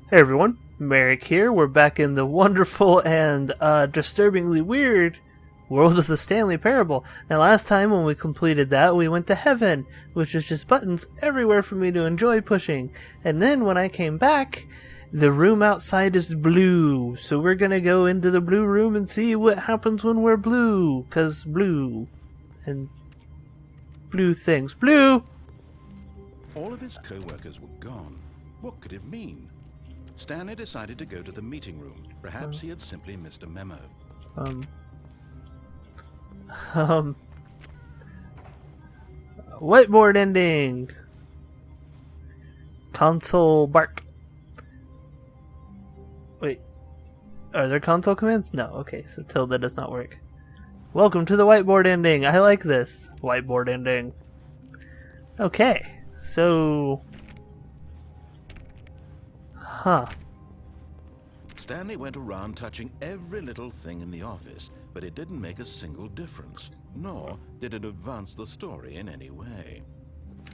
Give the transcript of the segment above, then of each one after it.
Hey everyone, Merrick here. We're back in the wonderful and disturbingly weird world of the Stanley Parable. Now last time when we completed that, we went to heaven, which is just buttons everywhere for me to enjoy pushing. And then when I came back, the room outside is blue. So we're gonna go into the blue room and see what happens when we're blue. 'Cause blue. And blue things. Blue! All of his co-workers were gone. What could it mean? Stanley decided to go to the meeting room. Perhaps he had simply missed a memo. Whiteboard ending. Console bark. Wait. Are there console commands? No. Okay, so tilde does not work. Welcome to the whiteboard ending. I like this. Whiteboard ending. Okay. So... Huh. Stanley went around touching every little thing in the office, but it didn't make a single difference, nor did it advance the story in any way.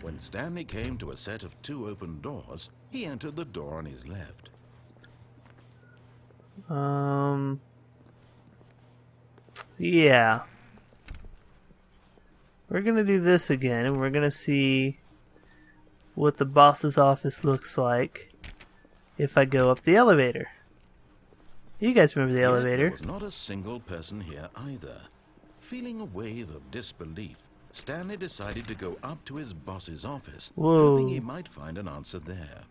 When Stanley came to a set of 2 open doors, he entered the door on his left. Yeah. We're gonna do this again, and we're gonna see what the boss's office looks like if I go up the elevator. You guys remember the elevator? There was not a single person here either. Feeling a wave of disbelief, Stanley decided to go up to his boss's office, hoping he might find an answer there.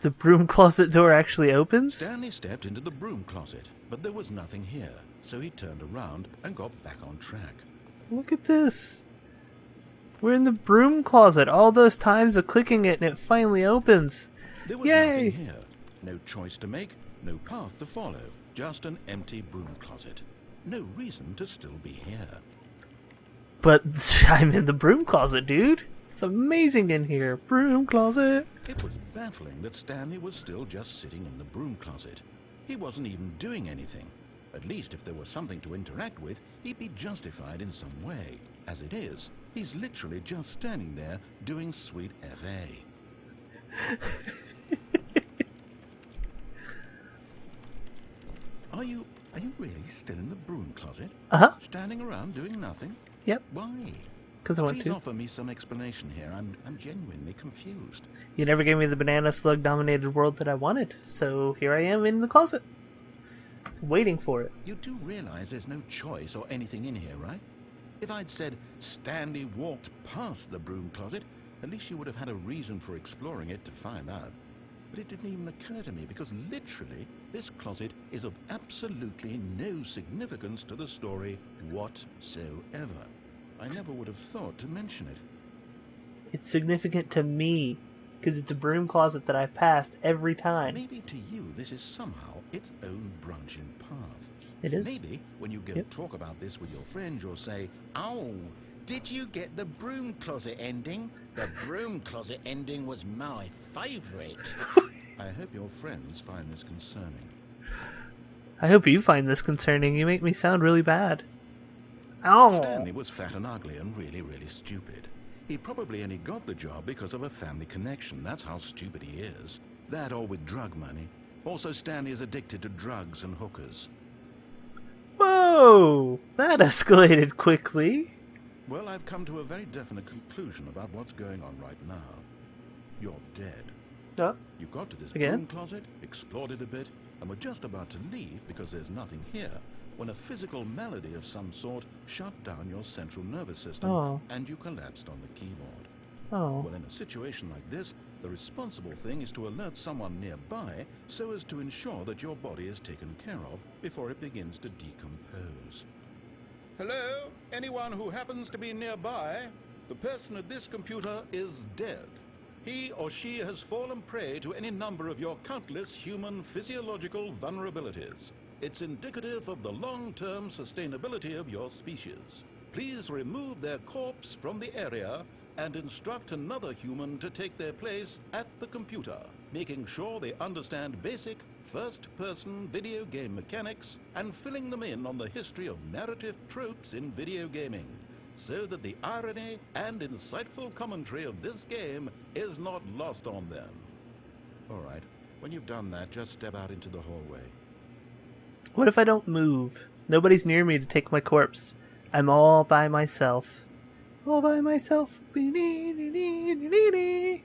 The broom closet door actually opens? Stanley stepped into the broom closet, but there was nothing here, so he turned around and got back on track. Look at this. We're in the broom closet. All those times of clicking it and it finally opens. There was nothing here. No choice to make, no path to follow. Just an empty broom closet. No reason to still be here. But I'm in the broom closet, dude. It's amazing in here. Broom closet. It was baffling that Stanley was still just sitting in the broom closet. He wasn't even doing anything. At least if there was something to interact with, he'd be justified in some way. As it is, he's literally just standing there doing sweet FA. Are you really still in the broom closet? Uh-huh. Standing around doing nothing? Yep. Why? Because I want Please to. offer me some explanation here. I'm genuinely confused. You never gave me the banana slug dominated world that I wanted, so here I am in the closet. Waiting for it. You do realize there's no choice or anything in here, right? If I'd said Stanley walked past the broom closet, at least you would have had a reason for exploring it to find out. But it didn't even occur to me because literally this closet is of absolutely no significance to the story whatsoever. I never would have thought to mention it. It's significant to me because it's a broom closet that I passed every time. Maybe to you this is somehow its own branching path. It is. Maybe when you go talk about this with your friends, you'll say, "Oh, did you get the broom closet ending? The broom closet ending was my favourite." I hope your friends find this concerning. I hope you find this concerning. You make me sound really bad. Ow! Stanley was fat and ugly and really, really stupid. He probably only got the job because of a family connection. That's how stupid he is. That or with drug money. Also, Stanley is addicted to drugs and hookers. Whoa! That escalated quickly. Well, I've come to a very definite conclusion about what's going on right now. You're dead. You got to this broom closet, explored it a bit, and were just about to leave because there's nothing here, when a physical malady of some sort shut down your central nervous system and you collapsed on the keyboard. Well, in a situation like this, the responsible thing is to alert someone nearby so as to ensure that your body is taken care of before it begins to decompose. Hello? Anyone who happens to be nearby? The person at this computer is dead. He or she has fallen prey to any number of your countless human physiological vulnerabilities. It's indicative of the long-term sustainability of your species. Please remove their corpse from the area and instruct another human to take their place at the computer, making sure they understand basic first-person video game mechanics and filling them in on the history of narrative tropes in video gaming, so that the irony and insightful commentary of this game is not lost on them. All right, When you've done that, just step out into the hallway. What if I don't move? Nobody's near me to take my corpse. I'm all by myself. All by myself. Any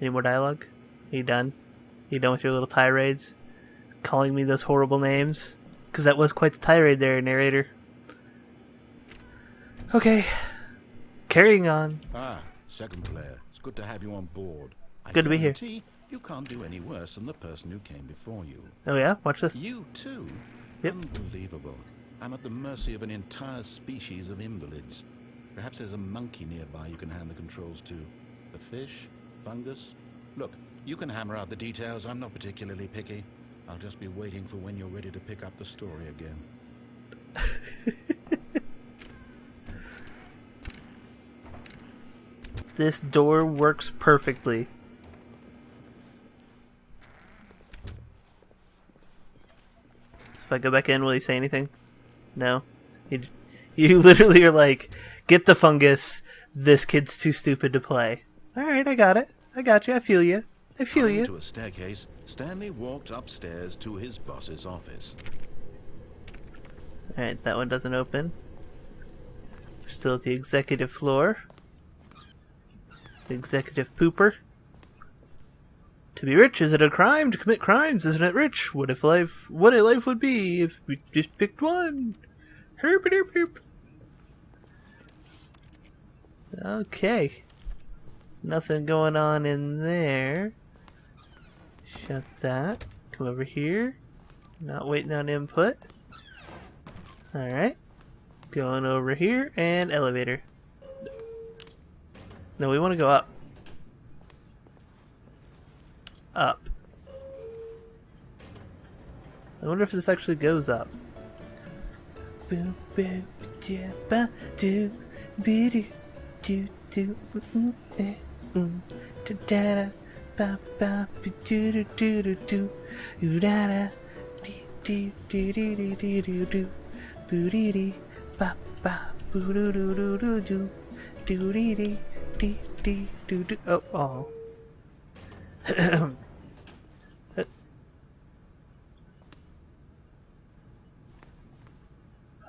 more dialogue? Are you done? You done with your little tirades? Calling me those horrible names? Because that was quite the tirade there, narrator. Okay. Carrying on. Ah, second player. It's good to have you on board. Good to be here. You can't do any worse than the person who came before you. Oh yeah? Watch this. You too? Yep. Unbelievable. I'm at the mercy of an entire species of invalids. Perhaps there's a monkey nearby you can hand the controls to. A fish? Fungus? Look, you can hammer out the details. I'm not particularly picky. I'll just be waiting for when you're ready to pick up the story again. This door works perfectly. If I go back in, will he say anything? No? You literally are like, get the fungus. This kid's too stupid to play. Alright, I got it. I got you. I feel you. I feel you. To a staircase, Stanley walked upstairs to his boss's office. Alright, that one doesn't open. We're still at the executive floor. The executive pooper. To be rich, is it a crime to commit crimes? Isn't it rich? What a life would be if we just picked one. Herp herp herp. Okay. Nothing going on in there. Shut that. Come over here. Not waiting on input. Alright. Going over here and elevator. No, we want to go up. Up. I wonder if this actually goes up.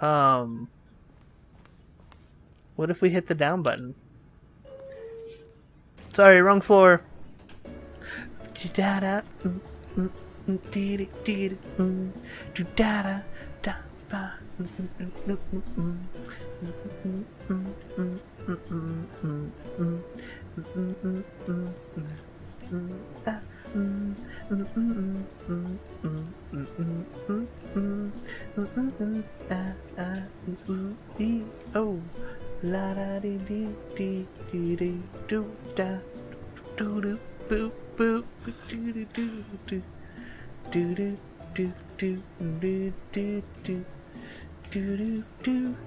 Oh. What if we hit the down button? Sorry, wrong floor. Oh, la da dee dee dee dee dee doo da doo doo boo boo doo doo doo doo doo doo doo doo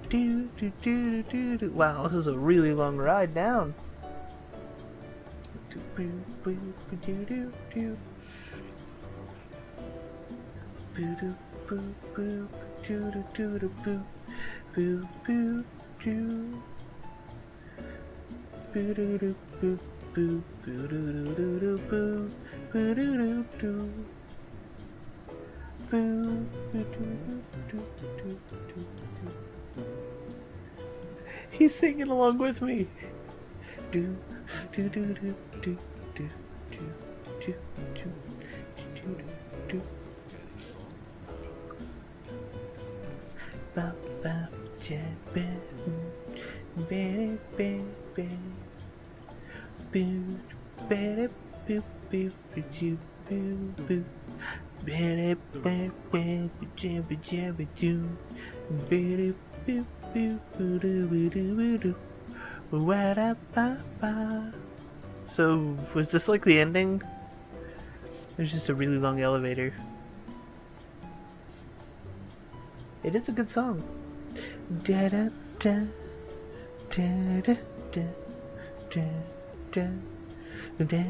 doo doo doo doo. Wow, this is a really long ride down. He's singing along with me. Do do do do do do do do do do do. Ba ba ja ba ba ba ba. Boo ba boo boo boo boo boo. Ba ba ba ja ba ja ba do. Ba boo boo boo doo doo doo. So, was this like the ending? There's just a really long elevator. It is a good song. Da da da da da da da da da da da da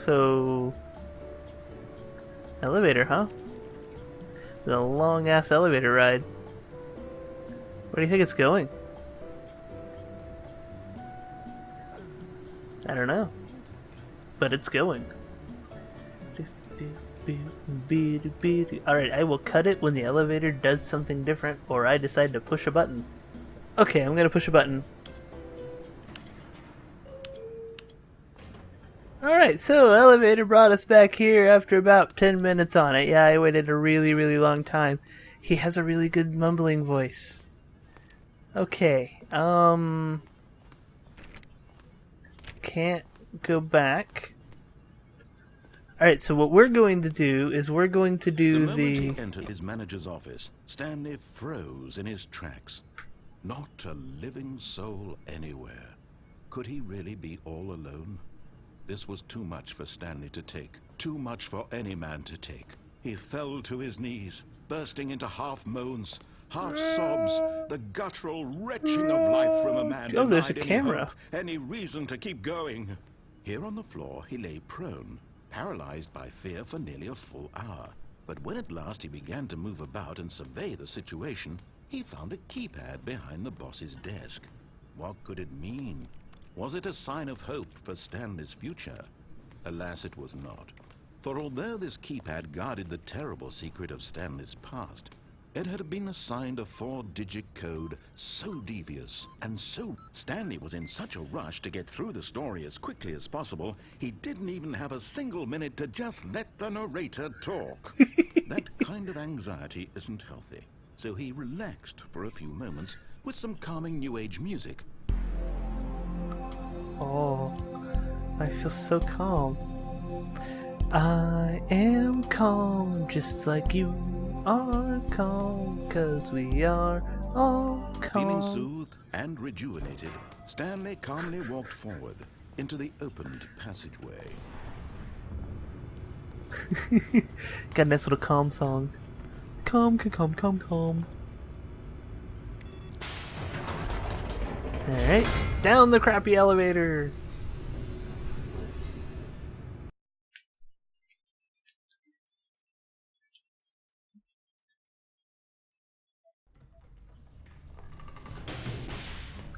So... elevator, huh? The long-ass elevator ride. Where do you think it's going? I don't know. But it's going. Alright, I will cut it when the elevator does something different or I decide to push a button. Okay, I'm gonna push a button. Alright, so elevator brought us back here after about 10 minutes on it. Yeah, I waited a really, really long time. He has a really good mumbling voice. Okay, can't go back. Alright, so what we're going to do is we're going to do the moment he entered his manager's office, Stanley froze in his tracks. Not a living soul anywhere. Could he really be all alone? This was too much for Stanley to take. Too much for any man to take. He fell to his knees, bursting into half moans, half sobs, the guttural retching of life from a man. Oh, there's a camera. Any reason to keep going. Here on the floor, he lay prone, paralyzed by fear for nearly a full hour. But when at last he began to move about and survey the situation, he found a keypad behind the boss's desk. What could it mean? Was it a sign of hope for Stanley's future? Alas, it was not. For although this keypad guarded the terrible secret of Stanley's past, it had been assigned a 4-digit code so devious and so... Stanley was in such a rush to get through the story as quickly as possible, he didn't even have a single minute to just let the narrator talk. That kind of anxiety isn't healthy, so he relaxed for a few moments with some calming New Age music. Oh, I feel so calm. I am calm, just like you are calm, 'cause we are all calm. Feeling soothed and rejuvenated, Stanley calmly walked forward into the opened passageway. Got a nice little calm song. Calm, calm, calm, calm. Alright, down the crappy elevator.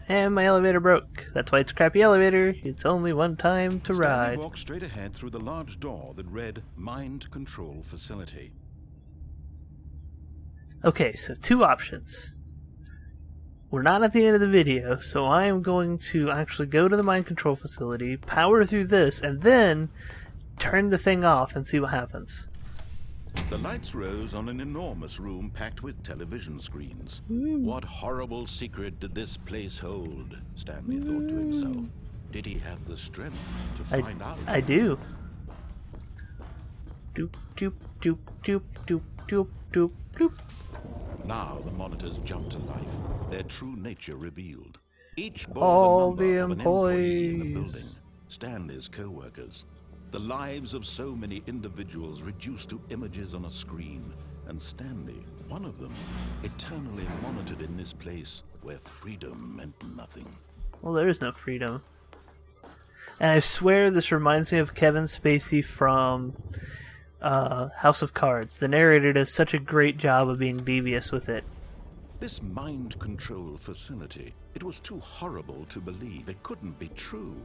And my elevator broke. That's why it's a crappy elevator. It's only one time to ride. Stanley walked straight ahead through the large door that read Mind Control Facility. Okay, so two options. We're not at the end of the video, so I am going to actually go to the mind control facility, power through this, and then turn the thing off and see what happens. The lights rose on an enormous room packed with television screens. What horrible secret did this place hold? Stanley thought to himself. Did he have the strength to find out? I do. Doop, doop, doop, doop, doop, doop, doop, doop. Now the monitors jumped to life, their true nature revealed. Each bore all the number of an employee in the building, employees. Stanley's co-workers. The lives of so many individuals reduced to images on a screen, and Stanley, one of them, eternally monitored in this place where freedom meant nothing. Well, there is no freedom. And I swear this reminds me of Kevin Spacey from House of Cards. The narrator does such a great job of being devious with it. This mind control facility, it was too horrible to believe. It couldn't be true.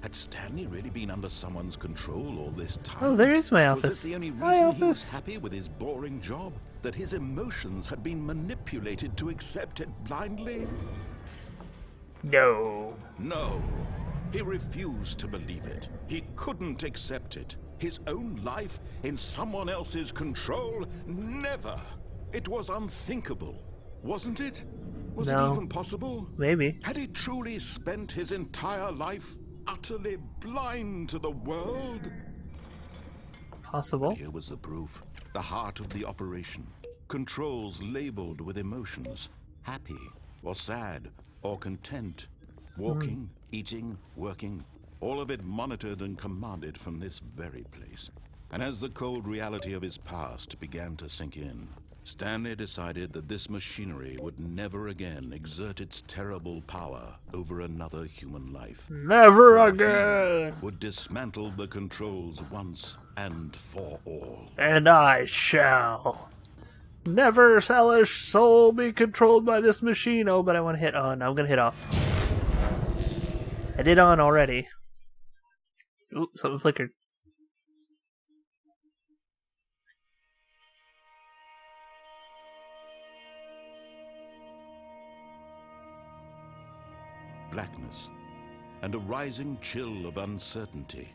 Had Stanley really been under someone's control all this time? Oh, there is my office. Was this the only reason he was happy with his boring job? That his emotions had been manipulated to accept it blindly? No. No. He refused to believe it. He couldn't accept it. His own life in someone else's control? Never. It was unthinkable. Wasn't it? Was it even possible? Maybe. Had he truly spent his entire life utterly blind to the world? Possible. Here was the proof. The heart of the operation. Controls labeled with emotions. Happy or sad or content. Walking, eating, working. All of it monitored and commanded from this very place. And as the cold reality of his past began to sink in, Stanley decided that this machinery would never again exert its terrible power over another human life. Never again! He would dismantle the controls once and for all. And I shall. Never shall a soul be controlled by this machine. Oh, but I want to hit on. I'm going to hit off. I did on already. Ooh, something flickered. Blackness and a rising chill of uncertainty.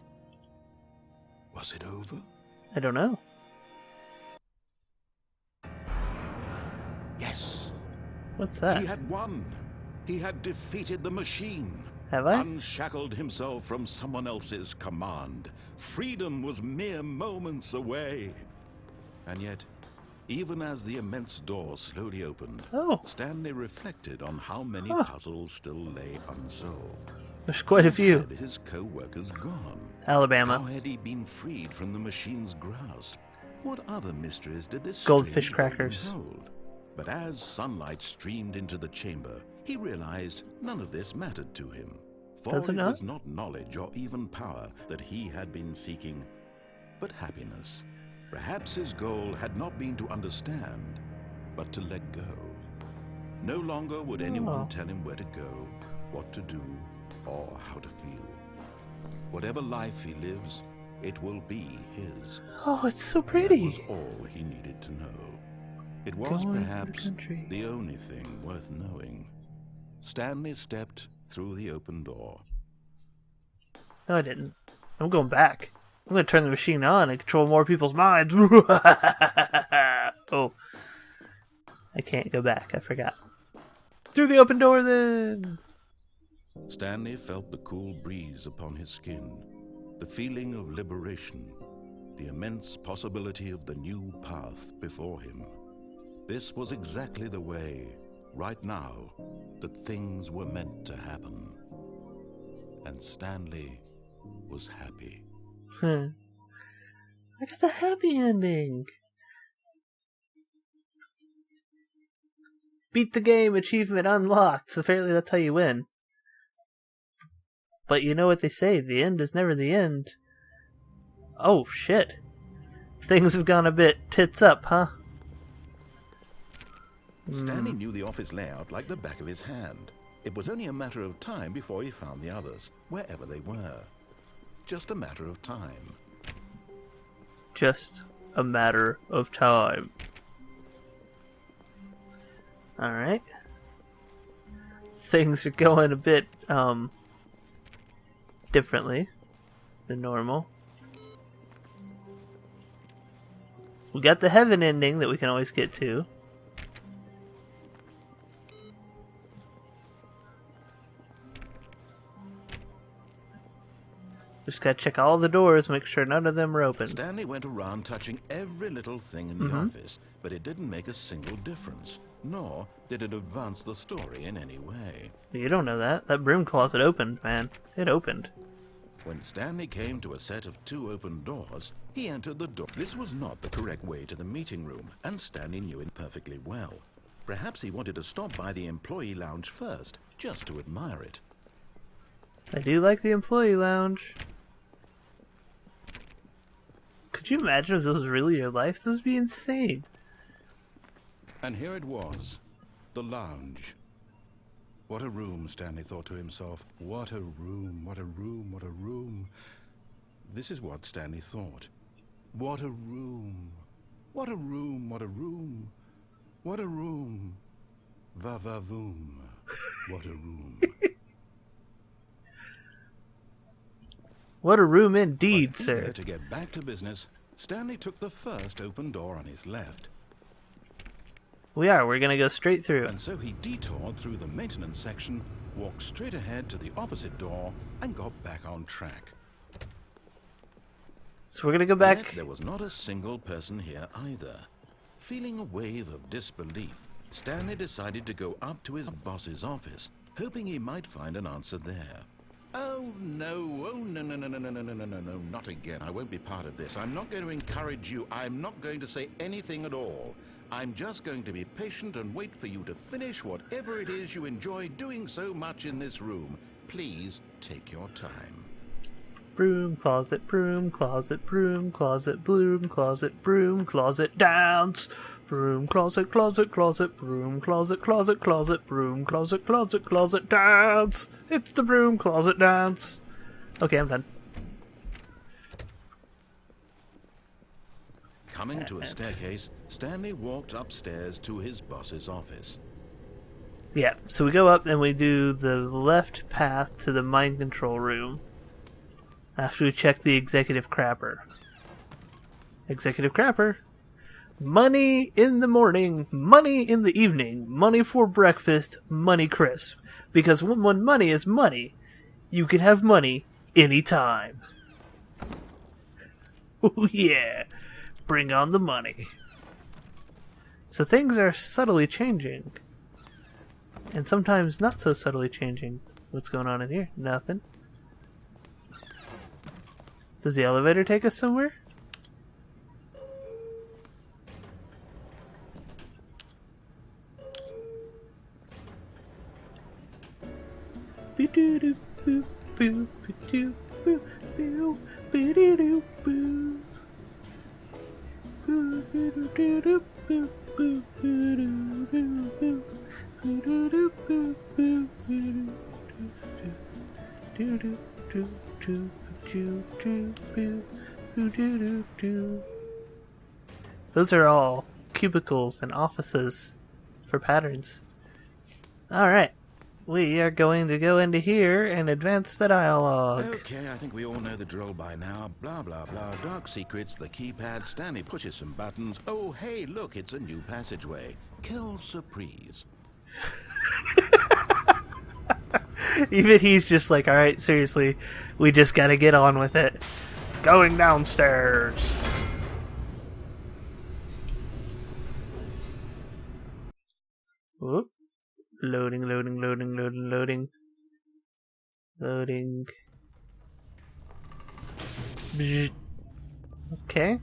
Was it over? I don't know. Yes. What's that? He had won. He had defeated the machine. Have I? Unshackled himself from someone else's command. Freedom was mere moments away. And yet, even as the immense door slowly opened, Stanley reflected on how many puzzles still lay unsolved. There's quite a few. Had his co-workers gone? Alabama. How had he been freed from the machine's grasp? What other mysteries did this goldfish strange crackers hold? But as sunlight streamed into the chamber, he realized none of this mattered to him. For it was not knowledge or even power that he had been seeking, but happiness. Perhaps his goal had not been to understand, but to let go. No longer would anyone tell him where to go, what to do, or how to feel. Whatever life he lives, it will be his. Oh, it's so pretty. That was all he needed to know. It was perhaps the only thing worth knowing. Stanley stepped through the open door. No, I didn't. I'm going back. I'm going to turn the machine on and control more people's minds. Oh. I can't go back. I forgot. Through the open door, then. Stanley felt the cool breeze upon his skin, the feeling of liberation, the immense possibility of the new path before him. This was exactly the way, right now, that things were meant to happen. And Stanley was happy. I got the happy ending. Beat the game, achievement unlocked. So apparently that's how you win. But you know what they say, the end is never the end. Oh, shit. Things have gone a bit tits up, huh? Stanley knew the office layout like the back of his hand. It was only a matter of time before he found the others, wherever they were. Just a matter of time. Just a matter of time. Alright. Things are going a bit, differently than normal. We got the heaven ending that we can always get to. Just gotta check all the doors, make sure none of them are open. Stanley went around touching every little thing in the office, but it didn't make a single difference, nor did it advance the story in any way. You don't know that. That broom closet opened, man. It opened. When Stanley came to a set of 2 open doors, he entered the door. This was not the correct way to the meeting room, and Stanley knew it perfectly well. Perhaps he wanted to stop by the employee lounge first, just to admire it. I do like the employee lounge. Could you imagine if this was really your life? This would be insane. And here it was, the lounge. What a room, Stanley thought to himself. What a room, what a room, what a room. This is what Stanley thought. What a room. What a room, what a room. What a room. Va-va-voom. What a room. What a room indeed, sir. To get back to business, Stanley took the first open door on his left. We're gonna go straight through. And so he detoured through the maintenance section, walked straight ahead to the opposite door, and got back on track. So we're gonna go back. Yet there was not a single person here either. Feeling a wave of disbelief, Stanley decided to go up to his boss's office, hoping he might find an answer there. Oh no, no, not again. I won't be part of this. I'm not going to encourage you. I'm not going to say anything at all. I'm just going to be patient and wait for you to finish whatever it is you enjoy doing so much in this room. Please take your time. Broom closet, broom closet, broom closet, broom closet, broom closet, dance! Broom closet, closet, closet, broom closet, closet, closet, broom closet, closet, closet, dance! It's the broom closet dance! Okay, I'm done. Coming to a staircase, Stanley walked upstairs to his boss's office. Yeah, so we go up and we do the left path to the mind control room. After we check the executive crapper. Executive crapper. Money in the morning, money in the evening, money for breakfast, money crisp. Because when money is money, you can have money anytime. Oh yeah, bring on the money. So things are subtly changing. And sometimes not so subtly changing. What's going on in here? Nothing. Does the elevator take us somewhere? Those are all cubicles and offices for patterns. Alright, we are going to go into here and advance the dialogue. Okay, I think we all know the drill by now. Blah, blah, blah. Dark secrets, the keypad. Stanley pushes some buttons. Oh, hey, look, it's a new passageway. Kill surprise. Even he's just like, alright, seriously, we just gotta get on with it. Going downstairs. Whoop. Loading, loading, loading, loading, loading. Loading. Bzz. Okay.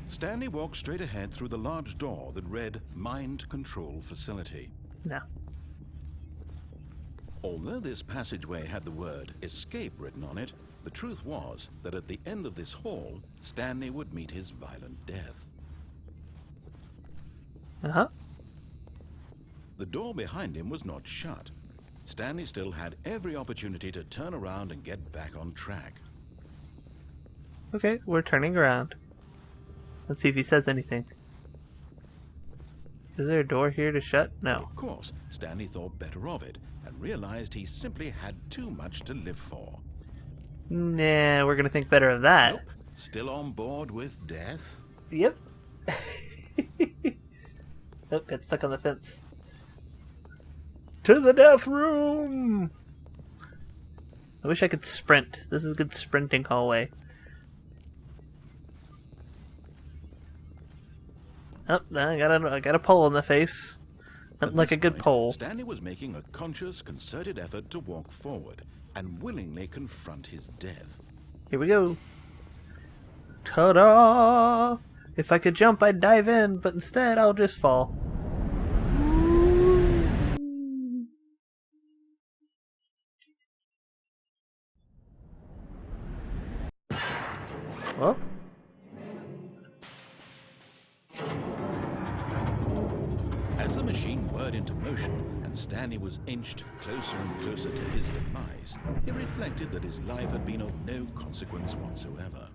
Stanley walked straight ahead through the large door that read Mind Control Facility. No. Although this passageway had the word escape written on it, the truth was that at the end of this hall, Stanley would meet his violent death. Uh-huh. The door behind him was not shut. Stanley still had every opportunity to turn around and get back on track. Okay, we're turning around. Let's see if he says anything. Is there a door here to shut? No. Of course, Stanley thought better of it and realized he simply had too much to live for. Nah, we're gonna think better of that. Nope. Still on board with death? Yep. Oh, got stuck on the fence. To the death room! I wish I could sprint. This is a good sprinting hallway. Oh, I got a pole in the face. Not like a good pole. Stanley was making a conscious, concerted effort to walk forward and willingly confront his death. Here we go. Ta-da! If I could jump, I'd dive in, but instead I'll just fall. Well. As the machine whirred into motion and Stanley was inched closer and closer to his demise, he reflected that his life had been of no consequence whatsoever.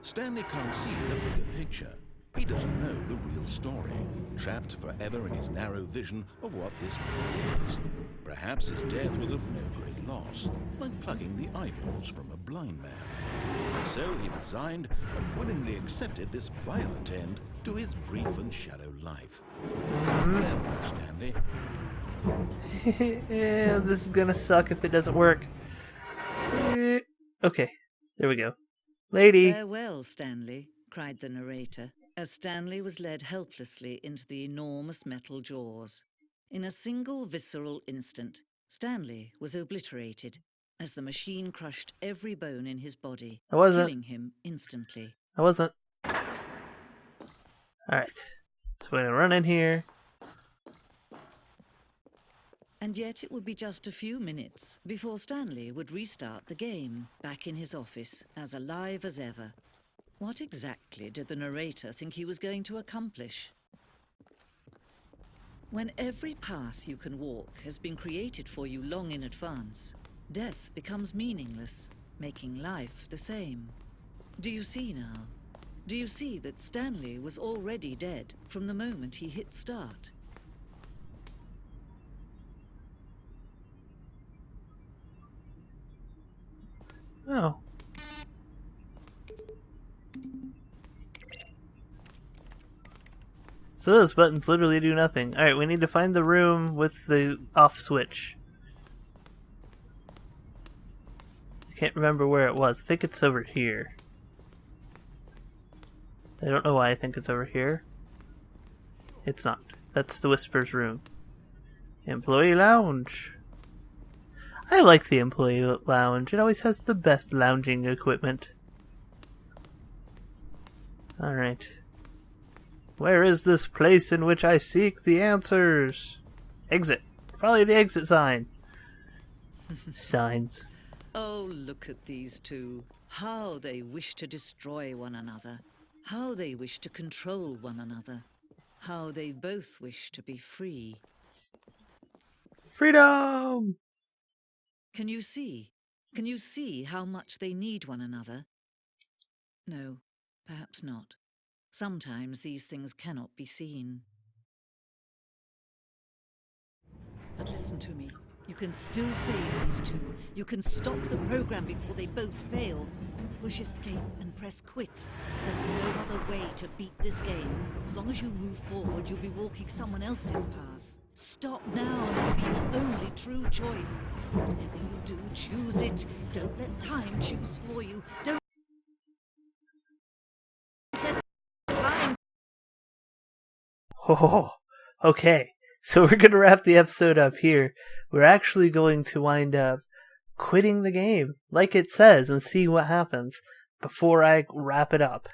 Stanley can't see the bigger picture. He doesn't know the real story, trapped forever in his narrow vision of what this world is. Perhaps his death was of no great loss, like plucking the eyeballs from a blind man. And so he resigned and willingly accepted this violent end to his brief and shallow life. Farewell, Stanley. Yeah, this is gonna suck if it doesn't work. Okay, there we go. Lady! Farewell, Stanley, cried the narrator, as Stanley was led helplessly into the enormous metal jaws. In a single visceral instant, Stanley was obliterated as the machine crushed every bone in his body, killing him instantly. I wasn't. Alright. So we're gonna run in here. And yet it would be just a few minutes before Stanley would restart the game, back in his office, as alive as ever. What exactly did the narrator think he was going to accomplish? When every path you can walk has been created for you long in advance, death becomes meaningless, making life the same. Do you see now? Do you see that Stanley was already dead from the moment he hit start? Oh. So those buttons literally do nothing. Alright, we need to find the room with the off switch. I can't remember where it was. I think it's over here. I don't know why I think it's over here. It's not. That's the Whisper's room. Employee lounge. I like the employee lounge. It always has the best lounging equipment. Alright. Where is this place in which I seek the answers? Exit. Probably the exit sign. Signs. Oh, look at these two. How they wish to destroy one another. How they wish to control one another. How they both wish to be free. Freedom! Can you see? Can you see how much they need one another? No, perhaps not. Sometimes these things cannot be seen. But listen to me. You can still save these two. You can stop the program before they both fail. Push escape and press quit. There's no other way to beat this game. As long as you move forward, you'll be walking someone else's path. Stop now and it'll be your only true choice. Whatever you do, choose it. Don't let time choose for you. Don't let time... Oh, okay. So we're going to wrap the episode up here. We're actually going to wind up quitting the game, like it says, and see what happens before I wrap it up.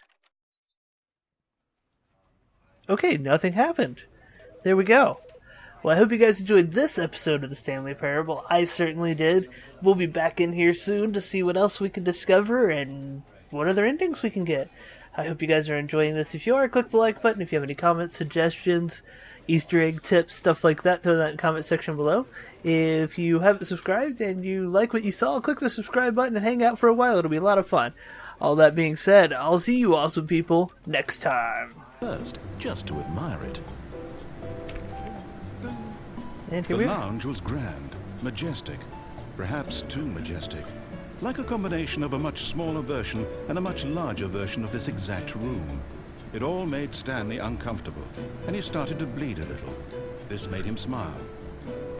Okay, nothing happened. There we go. Well, I hope you guys enjoyed this episode of the Stanley Parable. I certainly did. We'll be back in here soon to see what else we can discover and what other endings we can get. I hope you guys are enjoying this. If you are, click the like button. If you have any comments, suggestions, Easter egg tips, stuff like that, throw that in the comment section below. If you haven't subscribed and you like what you saw, click the subscribe button and hang out for a while. It'll be a lot of fun. All that being said, I'll see you awesome people next time. First, just to admire it. And here The we are. lounge was grand, majestic, perhaps too majestic. Like a combination of a much smaller version and a much larger version of this exact room. It all made Stanley uncomfortable, and he started to bleed a little. This made him smile.